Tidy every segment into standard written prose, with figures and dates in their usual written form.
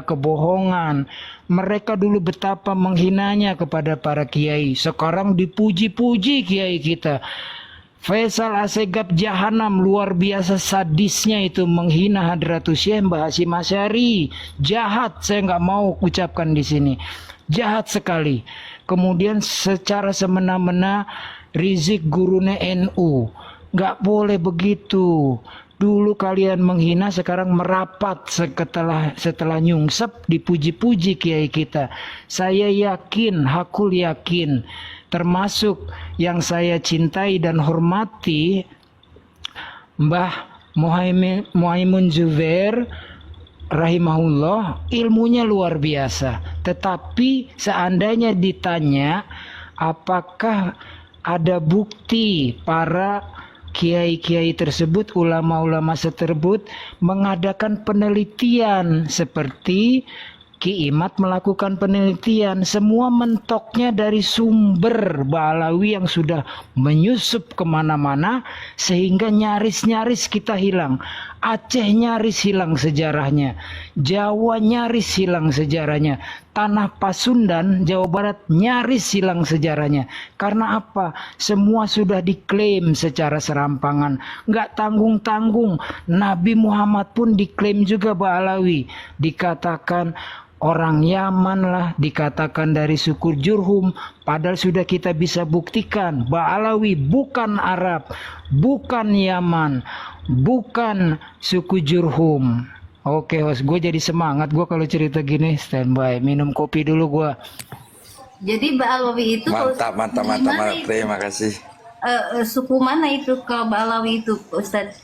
kebohongan. Mereka dulu betapa menghinanya kepada para kiai. Sekarang dipuji-puji kiai kita. Faisal Assegaf Jahanam, luar biasa sadisnya itu menghina Hadratus Syekh Mbah Hasyim Asy'ari. Jahat, saya nggak mau ucapkan di sini. Jahat sekali. Kemudian secara semena-mena Rizik gurune NU. Nggak boleh begitu. Dulu kalian menghina, sekarang merapat setelah nyungsep dipuji-puji kiai kita. Saya yakin, hakul yakin, termasuk yang saya cintai dan hormati, Mbah Muhaimin Zubair rahimahullah, ilmunya luar biasa. Tetapi seandainya ditanya apakah ada bukti para kiai-kiai tersebut, ulama-ulama tersebut mengadakan penelitian seperti Ki Imad melakukan penelitian, semua mentoknya dari sumber Ba'alawi yang sudah menyusup kemana-mana sehingga nyaris-nyaris kita hilang. Aceh nyaris hilang sejarahnya, Jawa nyaris hilang sejarahnya, Tanah Pasundan, Jawa Barat nyaris hilang sejarahnya. Karena apa? Semua sudah diklaim secara serampangan, nggak tanggung-tanggung. Nabi Muhammad pun diklaim juga Ba'alawi, dikatakan orang Yaman lah, dikatakan dari suku Jurhum, padahal sudah kita bisa buktikan Ba'alawi bukan Arab, bukan Yaman, bukan suku Jurhum. Oke host, gue jadi semangat gue kalau cerita gini. Standby, minum kopi dulu gue. Jadi Ba'alawi itu mantap. Terima kasih. Suku mana itu kalau Ba'alawi itu, Ustaz?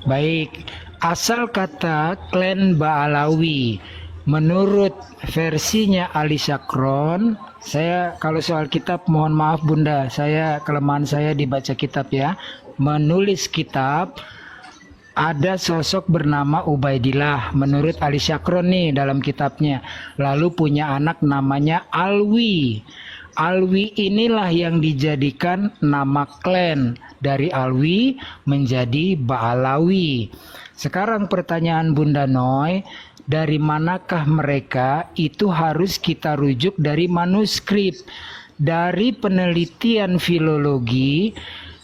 Baik, asal kata klan Ba'alawi menurut versinya Ali Syakron, saya kalau soal kitab mohon maaf Bunda, saya kelemahan saya dibaca kitab ya. Menulis kitab ada sosok bernama Ubaidillah menurut Ali Syakron nih dalam kitabnya. Lalu punya anak namanya Alwi. Alwi inilah yang dijadikan nama klan, dari Alwi menjadi Ba'alawi. Sekarang pertanyaan Bunda Noy, dari manakah mereka? Itu harus kita rujuk dari manuskrip, dari penelitian filologi.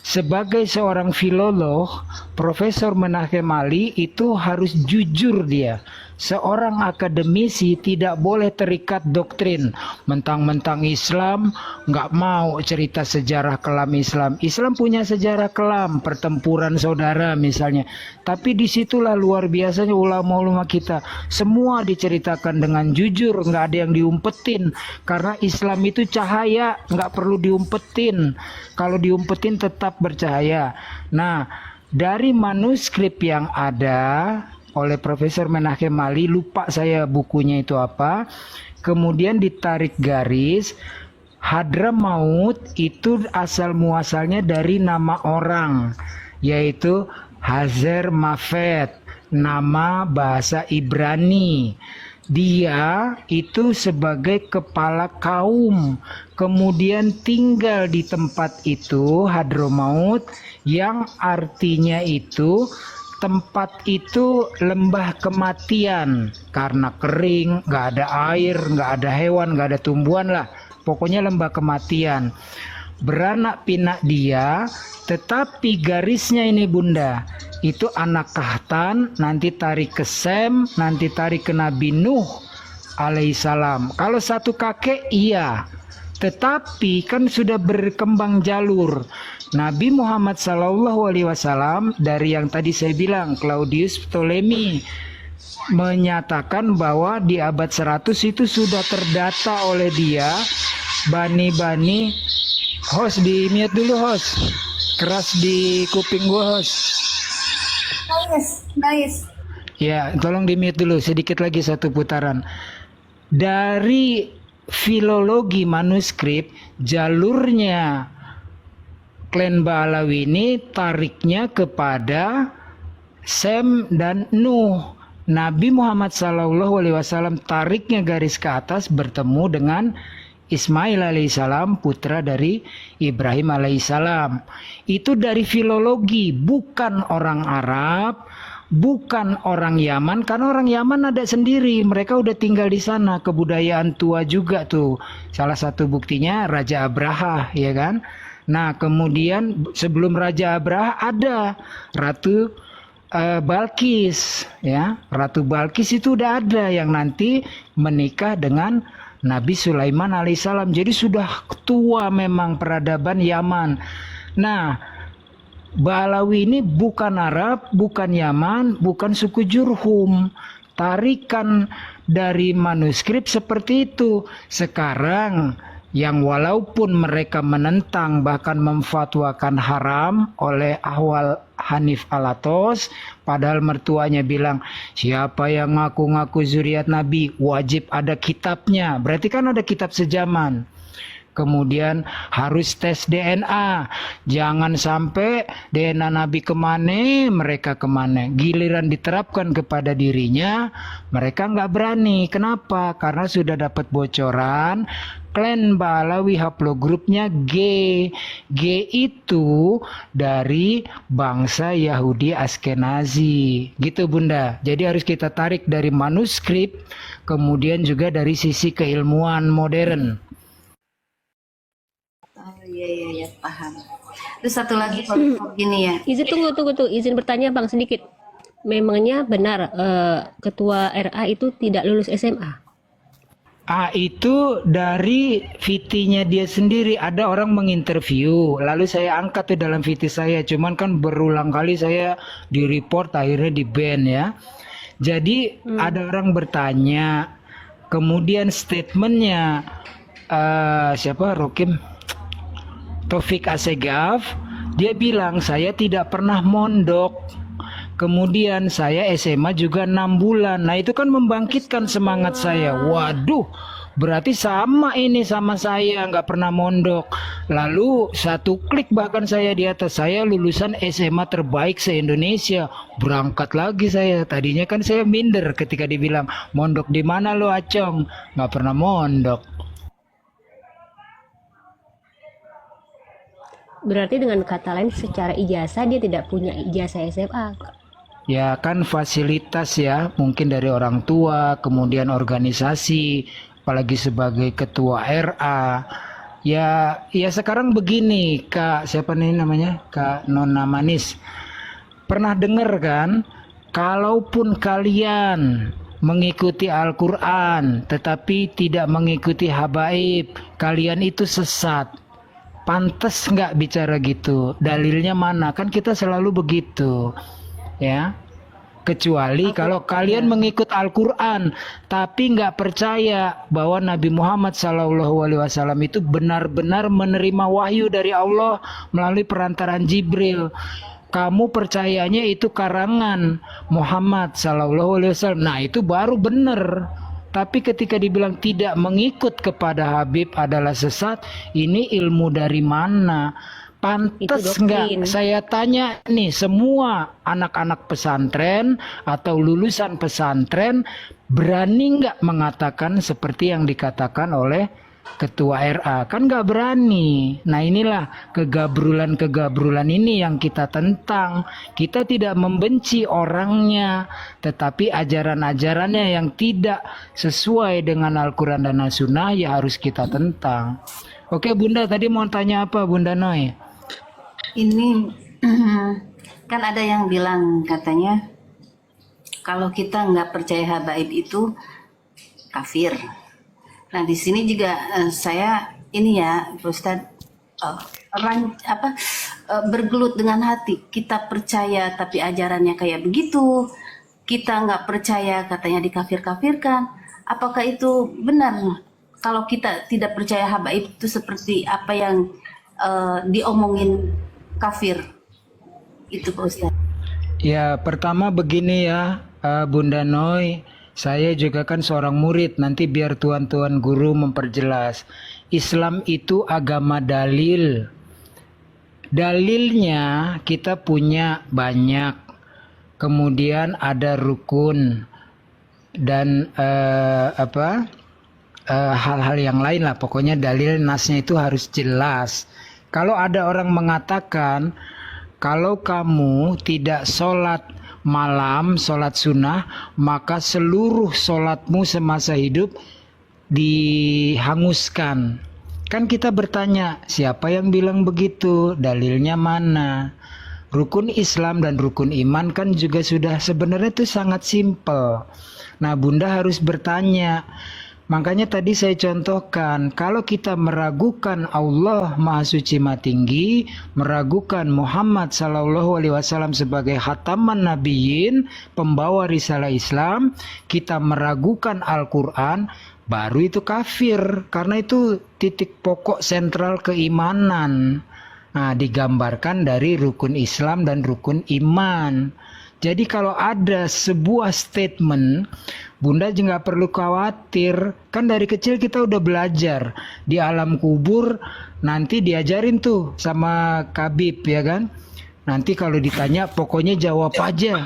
Sebagai seorang filolog, Profesor Menachem Ali itu harus jujur dia. Seorang akademisi tidak boleh terikat doktrin. Mentang-mentang Islam, nggak mau cerita sejarah kelam Islam. Islam punya sejarah kelam, pertempuran saudara misalnya. Tapi disitulah luar biasanya ulama-ulama kita. Semua diceritakan dengan jujur, nggak ada yang diumpetin. Karena Islam itu cahaya, nggak perlu diumpetin. Kalau diumpetin tetap bercahaya. Nah, dari manuskrip yang ada oleh Profesor Menachem Ali, lupa saya bukunya itu apa, kemudian ditarik garis, Hadramaut itu asal muasalnya dari nama orang, yaitu Hazer Mafet, nama bahasa Ibrani. Dia itu sebagai kepala kaum, kemudian tinggal di tempat itu Hadramaut, yang artinya itu tempat itu lembah kematian, karena kering, nggak ada air, nggak ada hewan, nggak ada tumbuhan lah, pokoknya lembah kematian. Beranak pinak dia, tetapi garisnya ini Bunda, itu anak Kahtan, nanti tarik ke Sem, nanti tarik ke Nabi Nuh alaihissalam. Kalau satu kakek iya, tetapi kan sudah berkembang jalur. Nabi Muhammad SAW dari yang tadi saya bilang, Claudius Ptolemy menyatakan bahwa di abad 100 itu sudah terdata oleh dia bani-bani. Host, di mute dulu host, keras di kuping gua host. Nice. Ya, tolong di mute dulu, sedikit lagi satu putaran. Dari filologi manuskrip, jalurnya klan Ba'alawi ini tariknya kepada Sem dan Nuh. Nabi Muhammad SAW tariknya garis ke atas bertemu dengan Ismail alaihissalam, putra dari Ibrahim alaihissalam. Itu dari filologi, bukan orang Arab, bukan orang Yaman, karena orang Yaman ada sendiri, mereka udah tinggal di sana, kebudayaan tua juga tuh. Salah satu buktinya Raja Abraha, ya kan? Nah, kemudian sebelum Raja Abraha ada Ratu Balkis, ya. Ratu Balkis itu udah ada yang nanti menikah dengan Nabi Sulaiman alaihissalam. Jadi sudah tua memang peradaban Yaman. Nah, Balawi ini bukan Arab, bukan Yaman, bukan suku Jurhum. Tarikan dari manuskrip seperti itu. Sekarang yang walaupun mereka menentang bahkan memfatwakan haram oleh Ahwal Hanif Alatos, padahal mertuanya bilang siapa yang ngaku-ngaku zuriat Nabi wajib ada kitabnya, berarti kan ada kitab sejaman. Kemudian harus tes DNA. Jangan sampai DNA Nabi kemana, mereka kemana. Giliran diterapkan kepada dirinya, mereka nggak berani. Kenapa? Karena sudah dapat bocoran. Klan Balawi haplogrupnya G. G itu dari bangsa Yahudi Askenazi. Gitu Bunda. Jadi harus kita tarik dari manuskrip, kemudian juga dari sisi keilmuan modern. Oh iya paham. Terus satu lagi kalau gini ya. Izin tunggu, izin bertanya Bang sedikit. Memangnya benar ketua RA itu tidak lulus SMA? Itu dari VT-nya dia sendiri. Ada orang menginterview, lalu saya angkat tuh dalam VT saya. Cuman kan berulang kali saya di report, akhirnya di ban ya. Jadi ada orang bertanya, kemudian statementnya siapa Rokim Taufik Assegaf, dia bilang saya tidak pernah mondok. Kemudian saya SMA juga 6 bulan. Nah itu kan membangkitkan semangat saya. Waduh, berarti sama ini sama saya, nggak pernah mondok. Lalu satu klik bahkan saya di atas, saya lulusan SMA terbaik se-Indonesia. Berangkat lagi saya. Tadinya kan saya minder ketika dibilang mondok di mana lo Acong? Nggak pernah mondok. Berarti dengan kata lain secara ijazah dia tidak punya ijazah SMA. Ya kan fasilitas ya, mungkin dari orang tua, kemudian organisasi, apalagi sebagai ketua RA. Ya sekarang begini, Kak, siapa nih namanya? Kak Nona Manis. Pernah dengar kan, kalaupun kalian mengikuti Al-Quran tetapi tidak mengikuti habaib, kalian itu sesat. Pantes nggak bicara gitu? Dalilnya mana? Kan kita selalu begitu. Ya, kecuali kalau kalian mengikut Al-Quran tapi nggak percaya bahwa Nabi Muhammad SAW itu benar-benar menerima wahyu dari Allah melalui perantaraan Jibril. Kamu percayanya itu karangan Muhammad SAW. Nah itu baru benar. Tapi ketika dibilang tidak mengikut kepada Habib adalah sesat, ini ilmu dari mana? Pantes nggak saya tanya nih, semua anak-anak pesantren atau lulusan pesantren berani nggak mengatakan seperti yang dikatakan oleh ketua RA? Kan nggak berani. Nah inilah kegabrulan ini yang kita tentang. Kita tidak membenci orangnya, tetapi ajaran-ajarannya yang tidak sesuai dengan Al-Quran dan As-Sunnah ya harus kita tentang. Oke Bunda, tadi mau tanya apa Bunda Noi? Ini kan ada yang bilang katanya kalau kita nggak percaya habaib itu kafir. Nah di sini juga saya ini ya Ustaz bergelut dengan hati. Kita percaya tapi ajarannya kayak begitu. Kita nggak percaya katanya dikafir-kafirkan. Apakah itu benar? Kalau kita tidak percaya habaib itu seperti apa yang diomongin kafir itu Pak Ustaz? Ya pertama begini ya Bunda Noi, saya juga kan seorang murid, nanti biar tuan-tuan guru memperjelas. Islam itu agama dalil. Dalilnya kita punya banyak. Kemudian ada rukun dan hal-hal yang lain lah. Pokoknya dalil nasnya itu harus jelas. Kalau ada orang mengatakan kalau kamu tidak sholat malam sholat sunnah, maka seluruh sholatmu semasa hidup dihanguskan. Kan kita bertanya, siapa yang bilang begitu? Dalilnya mana? Rukun Islam dan rukun iman kan juga sudah sebenarnya itu sangat simpel. Nah, Bunda harus bertanya. Makanya tadi saya contohkan, kalau kita meragukan Allah Maha Suci Maha Tinggi, meragukan Muhammad Sallallahu Alaihi Wasallam sebagai khataman nabiyyin, pembawa risalah Islam, kita meragukan Al-Quran, baru itu kafir. Karena itu titik pokok sentral keimanan. Nah, digambarkan dari rukun Islam dan rukun iman. Jadi kalau ada sebuah statement, Bunda juga nggak perlu khawatir. Kan dari kecil kita udah belajar. Di alam kubur nanti diajarin tuh sama Kabib, ya kan. Nanti kalau ditanya pokoknya jawab aja.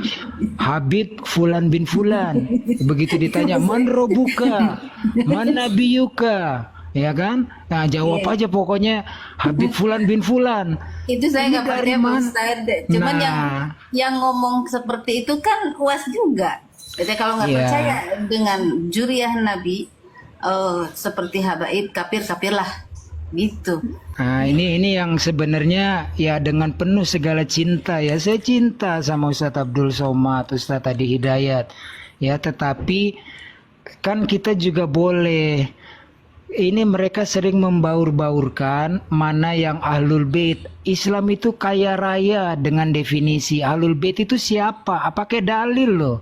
Habib Fulan bin Fulan. Begitu ditanya man robuka, man nabiyuka, ya kan. Nah jawab aja pokoknya Habib Fulan bin Fulan. Itu saya Ini nggak dari percaya Pak mana? Ustadz. Cuman Nah. yang ngomong seperti itu kan UAS juga. Jadi kalau nggak Iya. percaya dengan juriah Nabi seperti habaib, kafir lah, gitu. Nah, ini yang sebenarnya ya dengan penuh segala cinta ya. Saya cinta sama Ustadz Abdul Somad, Ustadz Adi Hidayat. Ya, tetapi kan kita juga boleh. Ini mereka sering membaur-baurkan mana yang Ahlul Bait. Islam itu kaya raya dengan definisi. Ahlul Bait itu siapa? Pakai dalil loh.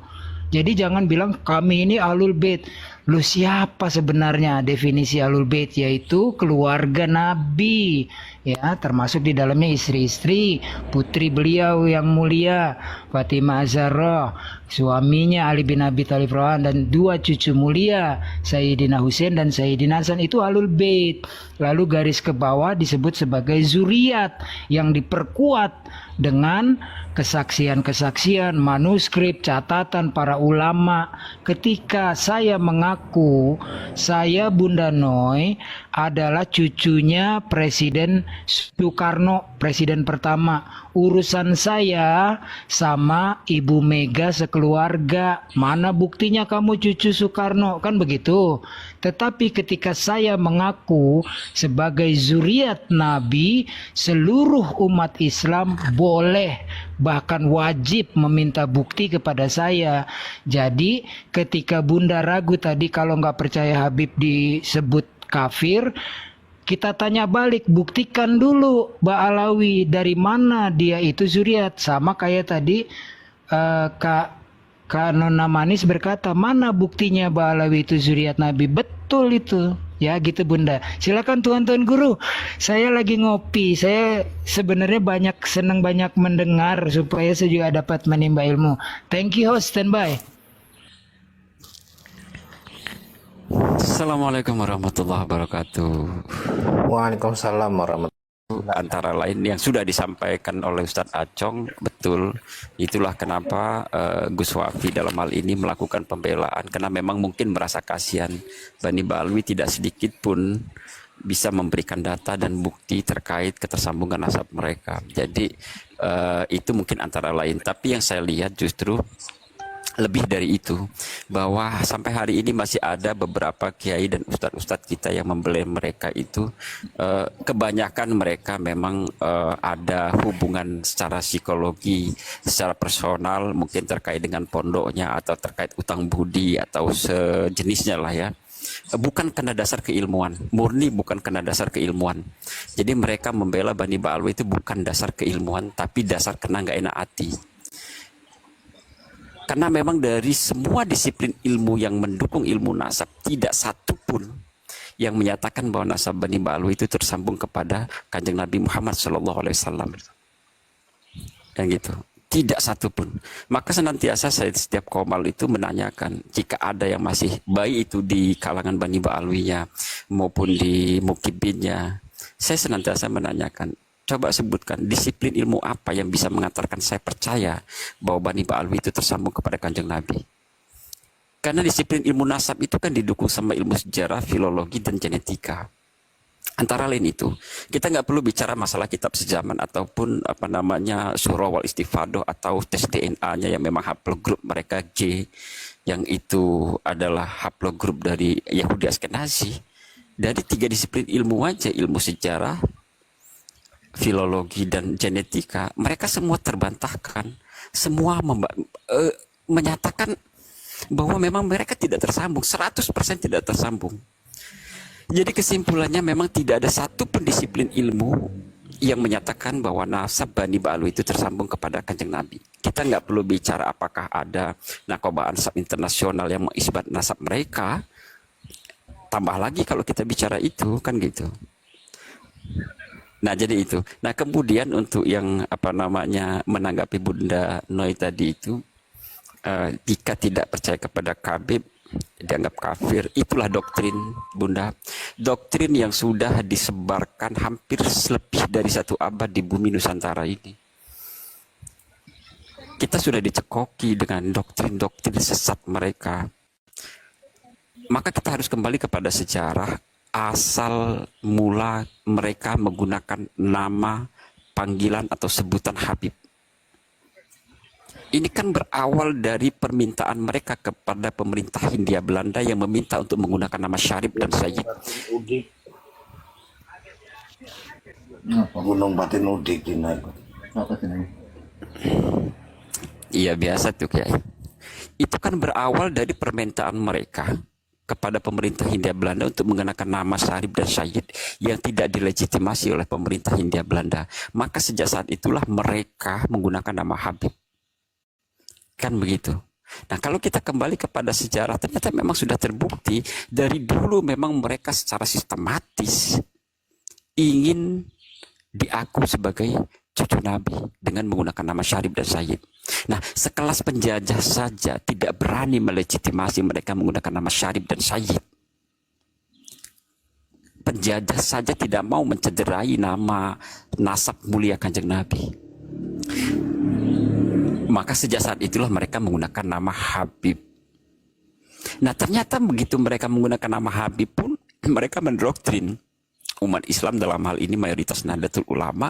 Jadi jangan bilang kami ini Ahlul Bait. Lu siapa sebenarnya definisi Ahlul Bait? Yaitu keluarga Nabi. Ya, termasuk di dalamnya istri-istri, putri beliau yang mulia Fatimah Az-Zahra, suaminya Ali bin Abi Thalib dan dua cucu mulia Sayyidina Husain dan Sayyidina Hasan, itu Ahlul Bait. Lalu garis ke bawah disebut sebagai zuriat yang diperkuat dengan kesaksian-kesaksian, manuskrip, catatan para ulama. Ketika saya mengaku saya Bunda Noi adalah cucunya Presiden Soekarno, presiden pertama. Urusan saya sama Ibu Mega sekeluarga. Mana buktinya kamu cucu Soekarno? Kan begitu. Tetapi ketika saya mengaku sebagai zuriat Nabi, seluruh umat Islam boleh bahkan wajib meminta bukti kepada saya. Jadi ketika Bunda ragu tadi kalau nggak percaya Habib disebut kafir, kita tanya balik, buktikan dulu Mbak Alawi dari mana dia itu zuriat. Sama kayak tadi Kak Nona Manis berkata, mana buktinya Mbak Alawi itu zuriat Nabi? Betul itu. Ya gitu Bunda. Silakan Tuan-tuan guru. Saya lagi ngopi. Saya sebenarnya senang banyak mendengar supaya saya juga dapat menimba ilmu. Thank you host, standby. Assalamualaikum warahmatullahi wabarakatuh. Waalaikumsalam warahmatullahi. Antara lain yang sudah disampaikan oleh Ustadz Acong, betul. Itulah kenapa Gus Wafi dalam hal ini melakukan pembelaan, karena memang mungkin merasa kasihan Bani Ba'alwi tidak sedikit pun bisa memberikan data dan bukti terkait ketersambungan nasab mereka. Jadi itu mungkin antara lain. Tapi yang saya lihat justru lebih dari itu, bahwa sampai hari ini masih ada beberapa kiai dan ustadz-ustadz kita yang membela mereka itu, kebanyakan mereka memang ada hubungan secara psikologi, secara personal, mungkin terkait dengan pondoknya atau terkait utang budi atau sejenisnya lah ya. Bukan karena dasar keilmuan, murni bukan karena dasar keilmuan. Jadi mereka membela Bani Ba'alwi itu bukan dasar keilmuan, tapi dasar kena nggak enak hati. Karena memang dari semua disiplin ilmu yang mendukung ilmu nasab, tidak satu pun yang menyatakan bahwa nasab Bani Ba'alwi itu tersambung kepada Kanjeng Nabi Muhammad SAW. Yang gitu, tidak satu pun. Maka senantiasa saya setiap komal itu menanyakan, jika ada yang masih baik itu di kalangan Bani Ba'alwinya maupun di mukibinnya, saya senantiasa menanyakan, coba sebutkan disiplin ilmu apa yang bisa mengantarkan saya percaya bahwa Bani Ba'alwi itu tersambung kepada Kanjeng Nabi. Karena disiplin ilmu nasab itu kan didukung sama ilmu sejarah, filologi, dan genetika. Antara lain itu, kita nggak perlu bicara masalah kitab sejaman ataupun apa namanya surah wal istifadoh atau tes DNA-nya yang memang haplogrup mereka G, yang itu adalah haplogrup dari Yahudi Askenazi. Dari 3 disiplin ilmu aja, ilmu sejarah, filologi, dan genetika, mereka semua terbantahkan, semua menyatakan bahwa memang mereka tidak tersambung, 100% tidak tersambung. Jadi kesimpulannya memang tidak ada satu pun disiplin ilmu yang menyatakan bahwa nasab Bani Ba'alwi itu tersambung kepada Kanjeng Nabi. Kita nggak perlu bicara apakah ada Nakoba Ansab internasional yang mengisbat nasab mereka. Tambah lagi kalau kita bicara itu, kan gitu. Nah jadi itu. Nah kemudian untuk yang apa namanya menanggapi Bunda Noi tadi itu, jika tidak percaya kepada Khabib dianggap kafir, itulah doktrin Bunda, doktrin yang sudah disebarkan hampir lebih dari 1 abad di bumi Nusantara ini. Kita sudah dicekoki dengan doktrin-doktrin sesat mereka. Maka kita harus kembali kepada sejarah asal mula mereka menggunakan nama, panggilan atau sebutan Habib. Ini kan berawal dari permintaan mereka kepada pemerintah Hindia Belanda yang meminta untuk menggunakan nama Syarif dan Sayyid. Gunung Batin Udik dinaik. Iya biasa tuh kayak. Itu kan berawal dari permintaan mereka kepada pemerintah Hindia Belanda untuk menggunakan nama Syarif dan Sayyid yang tidak dilegitimasi oleh pemerintah Hindia Belanda. Maka sejak saat itulah mereka menggunakan nama Habib. Kan begitu. Nah kalau kita kembali kepada sejarah, ternyata memang sudah terbukti dari dulu memang mereka secara sistematis ingin diaku sebagai cucu Nabi dengan menggunakan nama Syarif dan Sayyid. Nah sekelas penjajah saja tidak berani melegitimasi mereka menggunakan nama Syarif dan Sayyid. Penjajah saja tidak mau mencederai nama nasab mulia Kanjeng Nabi. Maka sejak saat itulah mereka menggunakan nama Habib. Nah ternyata begitu mereka menggunakan nama Habib pun mereka mendoktrin umat Islam, dalam hal ini mayoritas Nahdlatul Ulama,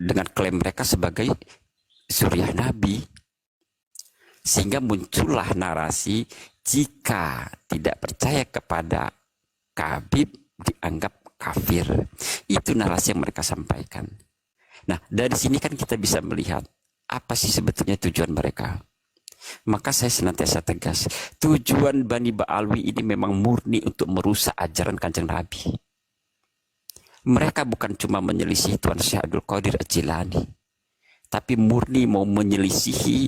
dengan klaim mereka sebagai suriah Nabi. Sehingga muncullah narasi jika tidak percaya kepada Habib dianggap kafir. Itu narasi yang mereka sampaikan. Nah dari sini kan kita bisa melihat apa sih sebetulnya tujuan mereka. Maka saya senantiasa tegas, tujuan Bani Ba'alwi ini memang murni untuk merusak ajaran Kanjeng Nabi. Mereka bukan cuma menyelisihi Tuan Syekh Abdul Qadir Al-Jilani, tapi murni mau menyelisihi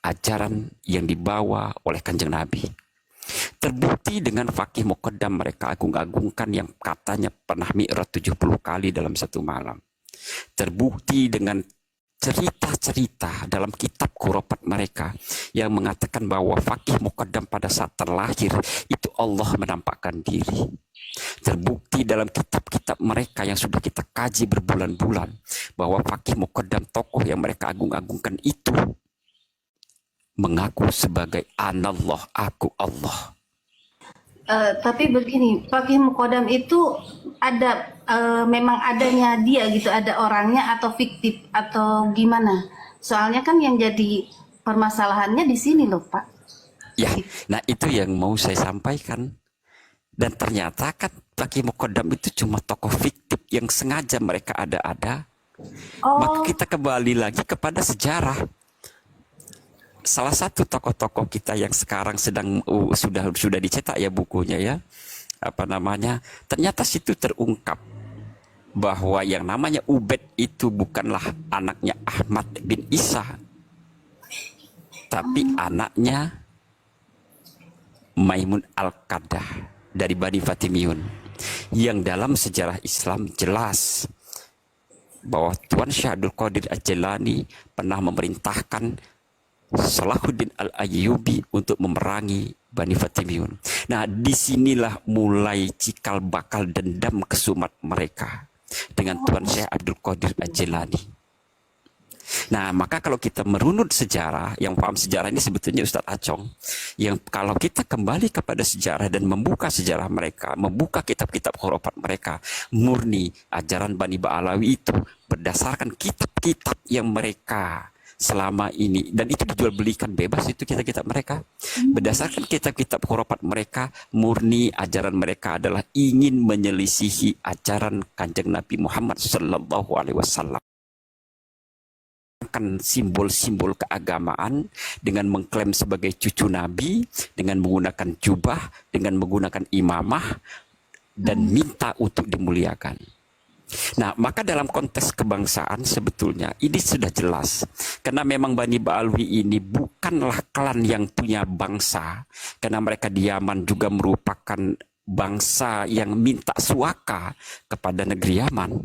ajaran yang dibawa oleh Kanjeng Nabi. Terbukti dengan Fakih Muqaddam mereka agung-agungkan yang katanya pernah mi'raj 70 kali dalam 1 malam. Terbukti dengan cerita-cerita dalam kitab Khurafat mereka yang mengatakan bahwa Fakih Muqaddam pada saat terlahir itu Allah menampakkan diri. Terbukti dalam kitab-kitab mereka yang sudah kita kaji berbulan-bulan bahwa Fakih Muqaddam, tokoh yang mereka agung-agungkan itu, mengaku sebagai Anallah, aku Allah. Tapi begini, Fakih Muqaddam itu ada memang adanya dia gitu, ada orangnya atau fiktif atau gimana? Soalnya kan yang jadi permasalahannya di sini loh Pak. Ya, nah itu yang mau saya sampaikan. Dan ternyata kan Fakih Muqaddam itu cuma tokoh fiktif yang sengaja mereka ada-ada. Maka kita kembali lagi kepada sejarah. Salah satu tokoh-tokoh kita yang sekarang sedang sudah dicetak ya bukunya ya, apa namanya, ternyata situ terungkap bahwa yang namanya Ubed itu bukanlah anaknya Ahmad bin Isa, tapi anaknya Maimun Al-Qadah dari Bani Fatimiyun, yang dalam sejarah Islam jelas bahwa Tuan Syekh Abdul Qadir Al-Jilani pernah memerintahkan Salahuddin Al-Ayyubi untuk memerangi Bani Fatimiyun. Nah, disinilah mulai cikal bakal dendam kesumat mereka dengan Tuan Syekh Abdul Qadir Al-Jilani. Nah, maka kalau kita merunut sejarah, yang paham sejarah ini sebetulnya Ustadz Acong, yang kalau kita kembali kepada sejarah dan membuka sejarah mereka, membuka kitab-kitab khurafat mereka, murni ajaran Bani Ba'alawi itu berdasarkan kitab-kitab yang mereka selama ini, dan itu dijual belikan bebas itu kitab-kitab mereka, berdasarkan kitab-kitab khurafat mereka, murni ajaran mereka adalah ingin menyelisihi ajaran Kanjeng Nabi Muhammad Sallallahu Alaihi Wasallam, simbol-simbol keagamaan dengan mengklaim sebagai cucu Nabi, dengan menggunakan jubah, dengan menggunakan imamah, dan minta untuk dimuliakan. Nah, maka dalam konteks kebangsaan sebetulnya ini sudah jelas. Karena memang Bani Ba'alwi ini bukanlah klan yang punya bangsa. Karena mereka di Yaman juga merupakan bangsa yang minta suaka kepada negeri Yaman.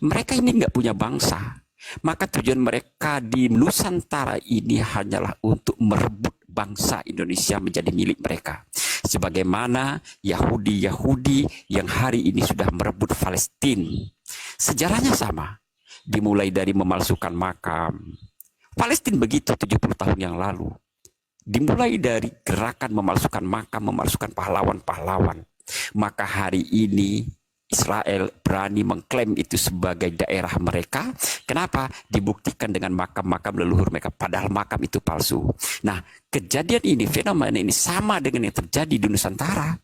Mereka ini nggak punya bangsa. Maka tujuan mereka di Nusantara ini hanyalah untuk merebut bangsa Indonesia menjadi milik mereka. Sebagaimana Yahudi-Yahudi yang hari ini sudah merebut Palestina. Sejarahnya sama. Dimulai dari memalsukan makam. Palestina begitu 70 tahun yang lalu. Dimulai dari gerakan memalsukan makam, memalsukan pahlawan-pahlawan. Maka hari ini Israel berani mengklaim itu sebagai daerah mereka. Kenapa? Dibuktikan dengan makam-makam leluhur mereka. Padahal makam itu palsu. Nah, kejadian ini, fenomena ini sama dengan yang terjadi di Nusantara.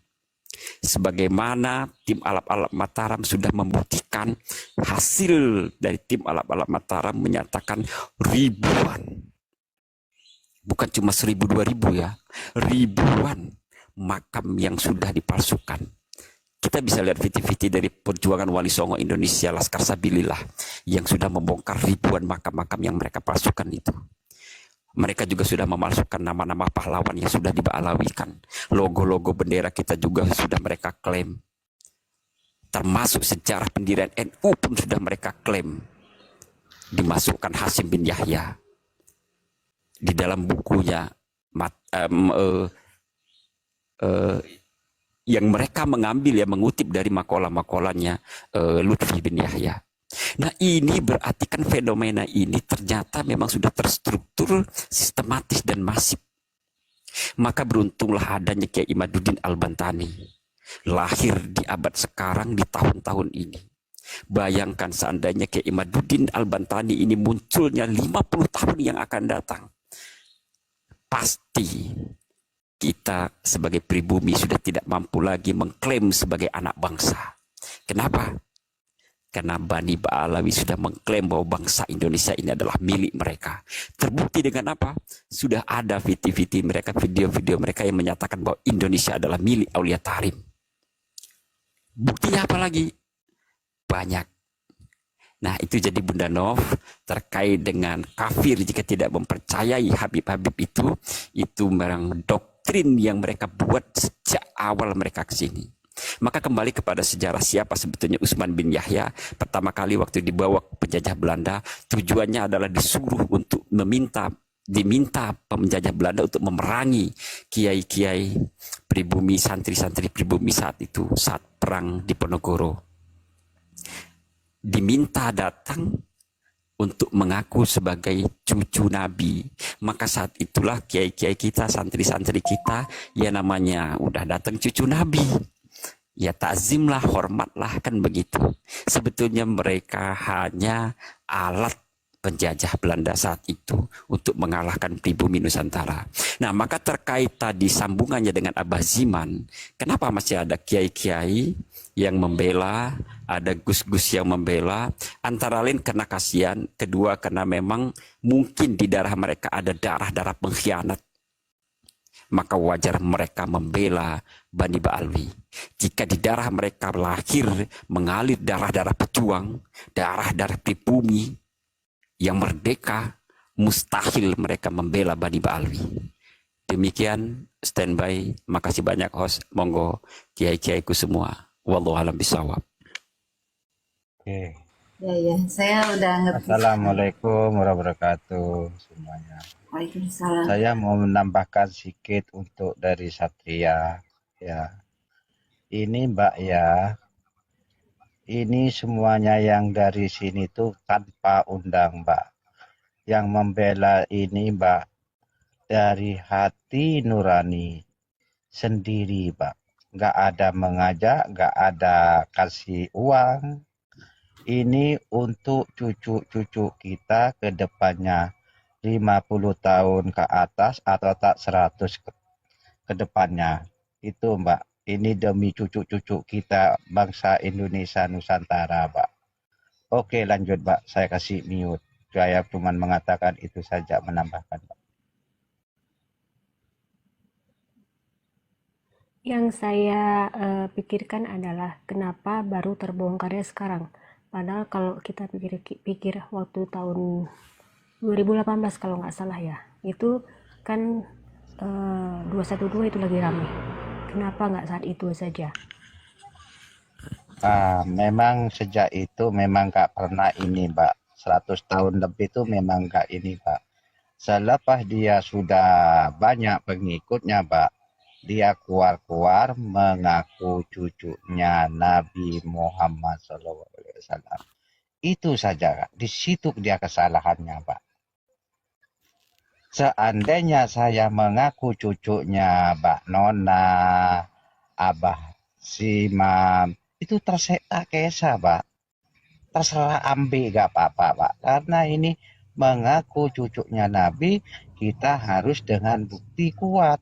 Sebagaimana tim Alap-Alap Mataram sudah membuktikan, hasil dari tim Alap-Alap Mataram menyatakan ribuan. Bukan cuma 1.000, 2.000 ya. Ribuan makam yang sudah dipalsukan. Kita bisa lihat video-video dari perjuangan Wali Songo Indonesia, Laskar Sabilillah, yang sudah membongkar ribuan makam-makam yang mereka palsukan itu. Mereka juga sudah memalsukan nama-nama pahlawan yang sudah diba'alawikan. Logo-logo bendera kita juga sudah mereka klaim. Termasuk sejarah pendirian NU pun sudah mereka klaim. Dimasukkan Hasyim bin Yahya. Di dalam bukunya, yang mereka mengambil, ya mengutip dari makalah-makalahnya Lutfi bin Yahya. Nah, ini berarti kan fenomena ini ternyata memang sudah terstruktur, sistematis dan masif. Maka beruntunglah adanya Kiai Imaduddin Al-Bantani, lahir di abad sekarang di tahun-tahun ini. Bayangkan seandainya Kiai Imaduddin Al-Bantani ini munculnya 50 tahun yang akan datang. Pasti kita sebagai pribumi sudah tidak mampu lagi mengklaim sebagai anak bangsa. Kenapa? Karena Bani Ba'alawi sudah mengklaim bahwa bangsa Indonesia ini adalah milik mereka. Terbukti dengan apa? Sudah ada video-video mereka yang menyatakan bahwa Indonesia adalah milik Aulia Tarim. Buktinya apa lagi? Banyak. Nah, itu jadi Bunda Nov terkait dengan kafir jika tidak mempercayai Habib-Habib itu memang doktrin yang mereka buat sejak awal mereka ke sini. Maka kembali kepada sejarah siapa sebetulnya Utsman bin Yahya. Pertama kali waktu dibawa penjajah Belanda, tujuannya adalah disuruh untuk diminta penjajah Belanda untuk memerangi kiai-kiai pribumi, santri-santri pribumi saat itu, saat perang di Ponorogo. Diminta datang untuk mengaku sebagai cucu Nabi. Maka saat itulah kiai-kiai kita, santri-santri kita, ya namanya udah datang cucu Nabi. Ya takzimlah, hormatlah, kan begitu. Sebetulnya mereka hanya alat penjajah Belanda saat itu untuk mengalahkan pribumi Nusantara. Nah, maka terkait tadi sambungannya dengan Abah Ziman, kenapa masih ada kiai-kiai yang membela, ada gus-gus yang membela, antara lain karena kasihan, kedua karena memang mungkin di darah mereka ada darah-darah pengkhianat. Maka wajar mereka membela Bani Ba'alwi. Jika di darah mereka lahir mengalir darah-darah pejuang, darah-darah pribumi yang merdeka, mustahil mereka membela Bani Ba'alwi. Demikian standby. Makasih banyak host. Monggo kiai-kiaiku semua. Wallahu a'lam bishawab. Oke. Ya, saya udah ngerti. Assalamualaikum warahmatullahi wabarakatuh semuanya. Waalaikumsalam. Saya mau menambahkan sedikit untuk dari Satria. Ya, ini Mbak ya, ini semuanya yang dari sini tuh tanpa undang Mbak. yang membela ini, Mbak, dari hati nurani sendiri, Mbak. Nggak ada mengajak, nggak ada kasih uang. Ini untuk cucu-cucu kita ke depannya 50 tahun ke atas atau tak 100 ke depannya. Itu, Mbak. Ini demi cucu-cucu kita bangsa Indonesia Nusantara, Mbak. Oke, lanjut, Mbak. Saya kasih mute. Saya cuma mengatakan itu saja, menambahkan, Mbak. Yang saya pikirkan adalah kenapa baru terbongkarnya sekarang. Padahal kalau kita pikir waktu tahun 2018 kalau nggak salah ya, itu kan 212 itu lagi rame. Kenapa nggak saat itu saja? Memang sejak itu memang nggak pernah ini, Mbak. 100 tahun lebih itu memang nggak ini, Mbak. Selepas dia sudah banyak pengikutnya, Mbak, dia keluar-keluar mengaku cucunya Nabi Muhammad SAW. Itu saja, Kak. Di situ dia kesalahannya, Pak. Seandainya saya mengaku cucunya Mbak Nona, Abah Simam, itu terserah Kesa, Pak. Terserah ambil, gak apa-apa, Pak. Karena ini mengaku cucunya Nabi, kita harus dengan bukti kuat.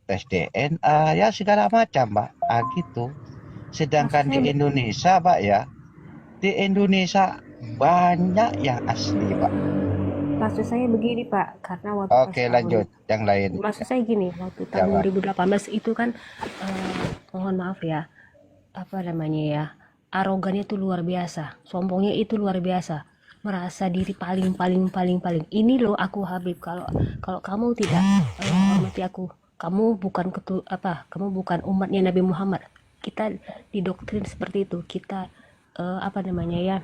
Tes DNA, ya segala macam, Pak. Gitu. Sedangkan Maksud di saya, Indonesia, Pak, ya, di Indonesia banyak yang asli, Pak. maksud saya begini Pak, karena waktu pas Oke, tahun, lanjut. Yang lain. maksud saya gini, waktu Ya, tahun Pak. 2018 itu kan, mohon maaf ya, apa namanya ya, arogannya itu luar biasa, sombongnya itu luar biasa, merasa diri paling. Ini loh aku Habib, kalau kalau kamu tidak menghormati aku, kamu bukan kamu bukan umatnya Nabi Muhammad. Kita didoktrin seperti itu, kita apa namanya ya,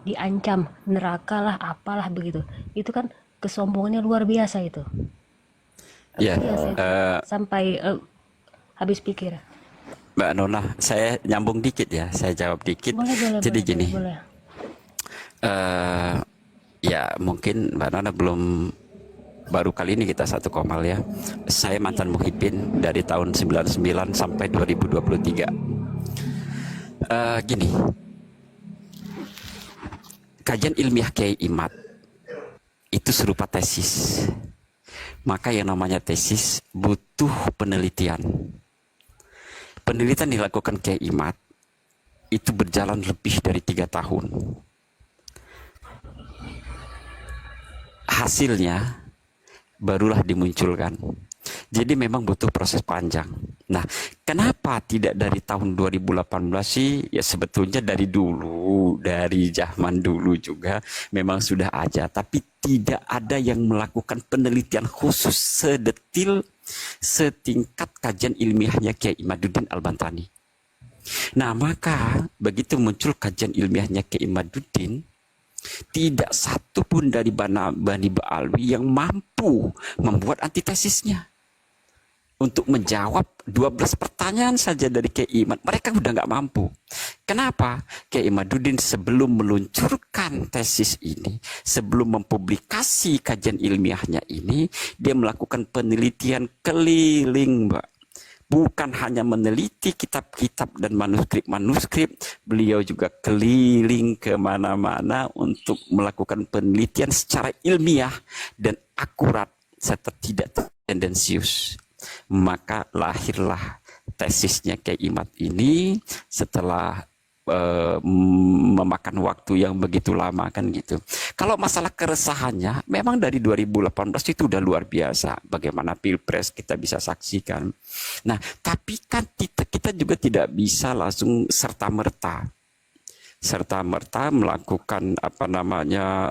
diancam neraka lah, apalah begitu. Itu kan kesombongannya luar biasa itu. Ya, Itu yang saya sampai habis pikir. Mbak Nona, saya nyambung dikit ya, saya jawab dikit. Jadi gini, Boleh. ya mungkin Mbak Nona belum, baru kali ini kita satu komal ya. Saya mantan muhibin dari tahun 99 sampai 2023. Gini, kajian ilmiah Kiai Imad itu serupa tesis. Maka yang namanya tesis butuh penelitian. Penelitian dilakukan Kiai Imad itu berjalan lebih dari 3 tahun. Hasilnya barulah dimunculkan. Jadi memang butuh proses panjang. Nah, kenapa tidak dari tahun 2018 sih? Ya sebetulnya dari dulu, dari zaman dulu juga memang sudah ada. Tapi tidak ada yang melakukan penelitian khusus sedetil, setingkat kajian ilmiahnya Kiai Imaduddin Al-Bantani. Nah, maka begitu muncul kajian ilmiahnya Kiai Imaduddin, tidak satu pun dari Bani Ba'alwi yang mampu membuat antitesisnya. Untuk menjawab 12 pertanyaan saja dari Kiai Imad, mereka udah nggak mampu. Kenapa? Kiai Imaduddin sebelum meluncurkan tesis ini, sebelum mempublikasi kajian ilmiahnya ini, dia melakukan penelitian keliling, Mbak. Bukan hanya meneliti kitab-kitab dan manuskrip-manuskrip, beliau juga keliling kemana-mana untuk melakukan penelitian secara ilmiah dan akurat serta tidak tendensius. Maka lahirlah tesisnya Kiai Imad ini setelah memakan waktu yang begitu lama kan gitu. Kalau masalah keresahannya memang dari 2018 itu udah luar biasa. Bagaimana Pilpres kita bisa saksikan. Nah, tapi kan kita juga tidak bisa langsung serta-merta melakukan apa namanya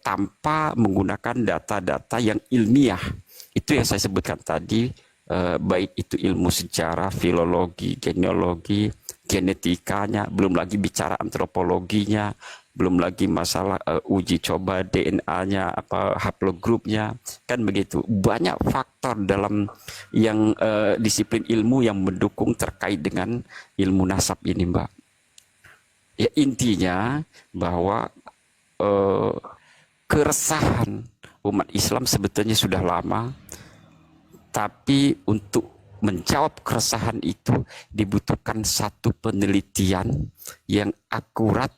tanpa menggunakan data-data yang ilmiah. Itu yang saya sebutkan tadi, baik itu ilmu sejarah, filologi, genealogi, genetikanya, belum lagi bicara antropologinya, belum lagi masalah uji coba DNA-nya, apa haplogrupnya, kan begitu. Banyak faktor dalam yang disiplin ilmu yang mendukung terkait dengan ilmu nasab ini, Mbak. Ya intinya bahwa keresahan umat Islam sebetulnya sudah lama, tapi untuk menjawab keresahan itu dibutuhkan satu penelitian yang akurat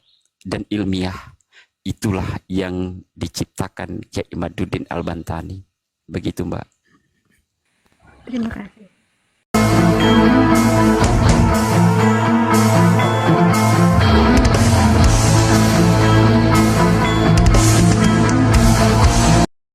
dan ilmiah. Itulah yang diciptakan Kiai Imaduddin Al-Bantani. Begitu, Mbak. Terima kasih.